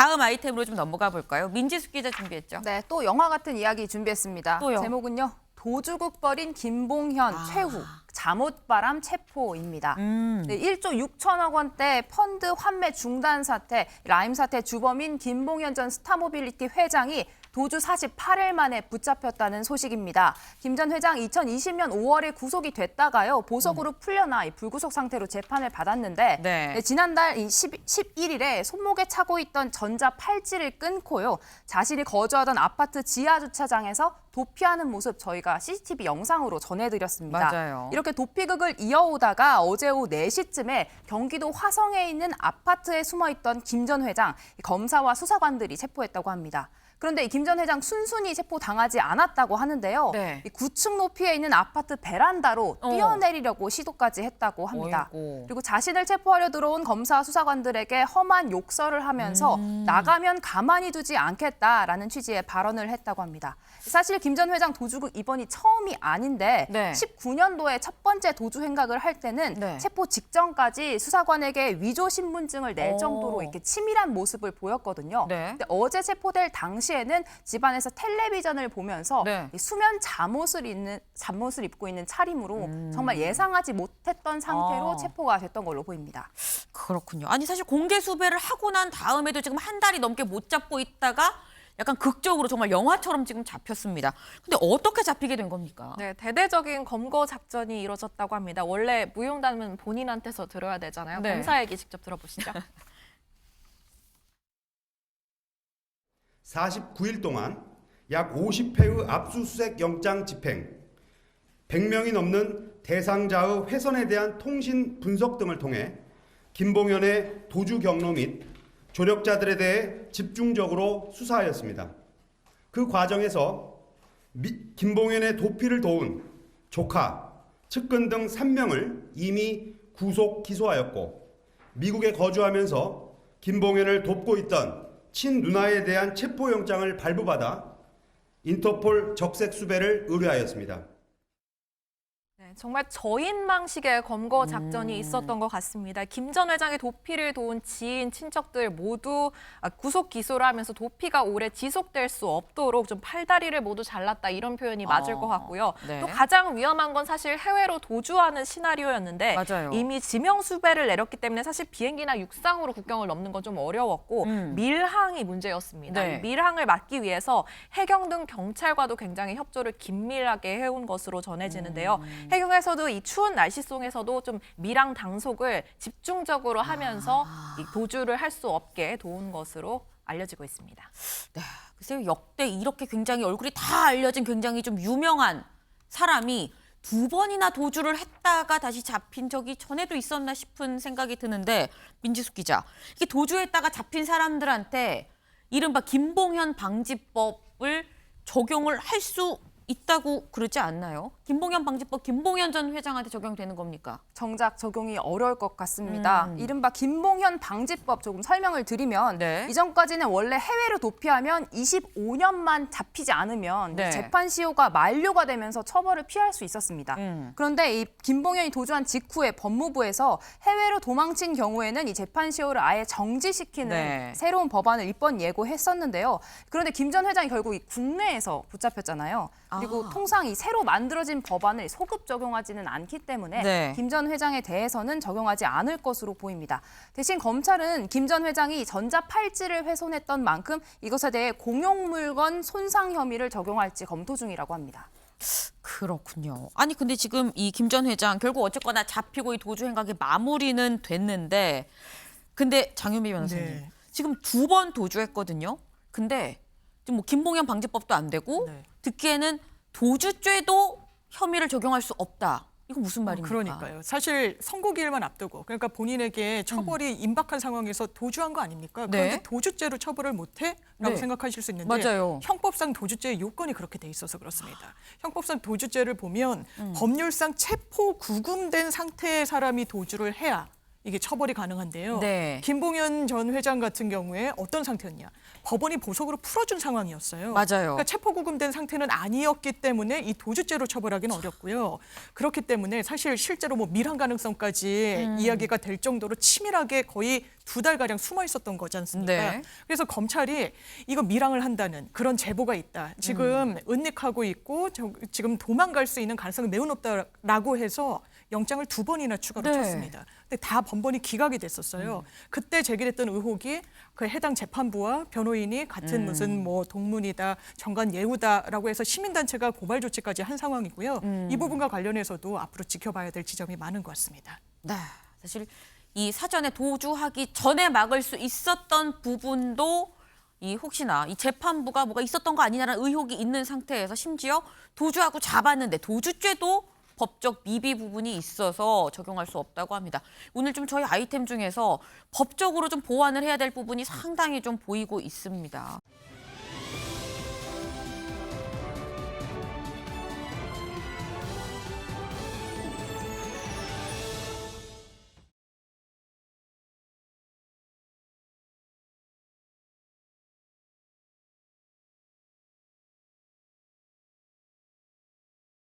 다음 아이템으로 좀 넘어가 볼까요? 민지숙 기자 준비했죠? 네, 또 영화 같은 이야기 준비했습니다. 또요? 제목은요. 도주국 벌인 김봉현, 최후, 잠옷바람 체포입니다. 네, 1조 6천억 원대 펀드 환매 중단 사태, 라임 사태 주범인 김봉현 전 스타모빌리티 회장이 도주 48일 만에 붙잡혔다는 소식입니다. 김 전 회장 2020년 5월에 구속이 됐다가요. 보석으로 풀려나 불구속 상태로 재판을 받았는데 네. 지난달 11일에 손목에 차고 있던 전자 팔찌를 끊고요. 자신이 거주하던 아파트 지하 주차장에서 도피하는 모습 저희가 CCTV 영상으로 전해드렸습니다. 맞아요. 이렇게 도피극을 이어오다가 어제 오후 4시쯤에 경기도 화성에 있는 아파트에 숨어있던 김 전 회장, 검사와 수사관들이 체포했다고 합니다. 그런데 김 전 회장 순순히 체포당하지 않았다고 하는데요. 네. 9층 높이에 있는 아파트 베란다로 뛰어내리려고 시도까지 했다고 합니다. 어이구. 그리고 자신을 체포하려 들어온 검사와 수사관들에게 험한 욕설을 하면서 나가면 가만히 두지 않겠다라는 취지의 발언을 했다고 합니다. 사실 김 전 회장 도주국 이번이 처음이 아닌데 네. 19년도에 첫 번째 도주 행각을 할 때는 네. 체포 직전까지 수사관에게 위조 신분증을 낼 정도로 이렇게 치밀한 모습을 보였거든요. 네. 근데 어제 체포될 당시에는 집안에서 텔레비전을 보면서 네. 이 수면 잠옷을 입고 있는 차림으로 정말 예상하지 못했던 상태로 체포가 됐던 걸로 보입니다. 그렇군요. 아니 사실 공개 수배를 하고 난 다음에도 지금 한 달이 넘게 못 잡고 있다가 약간 극적으로 정말 영화처럼 지금 잡혔습니다. 근데 어떻게 잡히게 된 겁니까? 네, 대대적인 검거 작전이 이루어졌다고 합니다. 원래 무용담은 본인한테서 들어야 되잖아요. 네. 검사 얘기 직접 들어보시죠. 49일 동안 약 50회의 압수수색 영장 집행, 100명이 넘는 대상자의 훼손에 대한 통신 분석 등을 통해 김봉현의 도주 경로 및 조력자들에 대해 집중적으로 수사하였습니다. 그 과정에서 김봉현의 도피를 도운 조카, 측근 등 3명을 이미 구속 기소하였고 미국에 거주하면서 김봉현을 돕고 있던 친누나에 대한 체포영장을 발부받아 인터폴 적색 수배를 의뢰하였습니다. 네, 정말 저인망식의 검거 작전이 있었던 것 같습니다. 김 전 회장의 도피를 도운 지인, 친척들 모두 구속 기소를 하면서 도피가 오래 지속될 수 없도록 좀 팔다리를 모두 잘랐다 이런 표현이 맞을 것 같고요. 네. 또 가장 위험한 건 사실 해외로 도주하는 시나리오였는데 맞아요. 이미 지명 수배를 내렸기 때문에 사실 비행기나 육상으로 국경을 넘는 건 좀 어려웠고 밀항이 문제였습니다. 네. 이 밀항을 막기 위해서 해경 등 경찰과도 굉장히 협조를 긴밀하게 해온 것으로 전해지는데요. 해경에서도 이 추운 날씨 속에서도 좀 밀항 당속을 집중적으로 하면서 이 도주를 할 수 없게 도운 것으로 알려지고 있습니다. 네, 글쎄요 역대 이렇게 굉장히 얼굴이 다 알려진 굉장히 좀 유명한 사람이 2번이나 도주를 했다가 다시 잡힌 적이 전에도 있었나 싶은 생각이 드는데 민지숙 기자, 이게 도주했다가 잡힌 사람들한테 이른바 김봉현 방지법을 적용을 할 수 있다고 그러지 않나요? 김봉현 방지법 김봉현 전 회장한테 적용되는 겁니까? 정작 적용이 어려울 것 같습니다. 이른바 김봉현 방지법 조금 설명을 드리면 네. 이전까지는 원래 해외로 도피하면 25년만 잡히지 않으면 네. 재판 시효가 만료가 되면서 처벌을 피할 수 있었습니다. 그런데 이 김봉현이 도주한 직후에 법무부에서 해외로 도망친 경우에는 이 재판 시효를 아예 정지시키는 네. 새로운 법안을 입법 예고했었는데요. 그런데 김 전 회장이 결국 이 국내에서 붙잡혔잖아요. 그리고 통상 이 새로 만들어진 법안을 소급 적용하지는 않기 때문에 네. 김 전 회장에 대해서는 적용하지 않을 것으로 보입니다. 대신 검찰은 김 전 회장이 전자 팔찌를 훼손했던 만큼 이것에 대해 공용물건 손상 혐의를 적용할지 검토 중이라고 합니다. 그렇군요. 아니 근데 지금 이 김 전 회장 결국 어쨌거나 잡히고 이 도주 행각이 마무리는 됐는데 근데 장윤미 변호사님 네. 지금 2번 도주했거든요. 근데 지금 뭐 김봉현 방지법도 안 되고 네. 듣기에는 도주죄도 혐의를 적용할 수 없다. 이거 무슨 말입니까? 그러니까요. 사실 선고기일만 앞두고 그러니까 본인에게 처벌이 임박한 상황에서 도주한 거 아닙니까? 네. 그런데 도주죄로 처벌을 못해? 라고 네. 생각하실 수 있는데 맞아요. 형법상 도주죄의 요건이 그렇게 돼 있어서 그렇습니다. 형법상 도주죄를 보면 법률상 체포 구금된 상태의 사람이 도주를 해야 이게 처벌이 가능한데요. 네. 김봉현 전 회장 같은 경우에 어떤 상태였냐? 법원이 보석으로 풀어준 상황이었어요. 맞아요. 그러니까 체포구금된 상태는 아니었기 때문에 이 도주죄로 처벌하기는 어렵고요. 그렇기 때문에 사실 실제로 뭐 밀항 가능성까지 이야기가 될 정도로 치밀하게 거의 2달가량 숨어 있었던 거지 않습니까? 네. 그래서 검찰이 이거 밀항을 한다는 그런 제보가 있다. 지금 은닉하고 있고 지금 도망갈 수 있는 가능성이 매우 높다라고 해서 영장을 2번이나 추가로 네. 쳤습니다. 근데 다 번번이 기각이 됐었어요. 그때 제기됐던 의혹이 그 해당 재판부와 변호인이 같은 무슨 뭐 동문이다, 정관 예우다라고 해서 시민단체가 고발 조치까지 한 상황이고요. 이 부분과 관련해서도 앞으로 지켜봐야 될 지점이 많은 것 같습니다. 네, 사실 이 사전에 도주하기 전에 막을 수 있었던 부분도 이 혹시나 이 재판부가 뭐가 있었던 거 아니냐라는 의혹이 있는 상태에서 심지어 도주하고 잡았는데 도주죄도 법적 미비 부분이 있어서 적용할 수 없다고 합니다. 오늘 좀 저희 아이템 중에서 법적으로 좀 보완을 해야 될 부분이 상당히 좀 보이고 있습니다.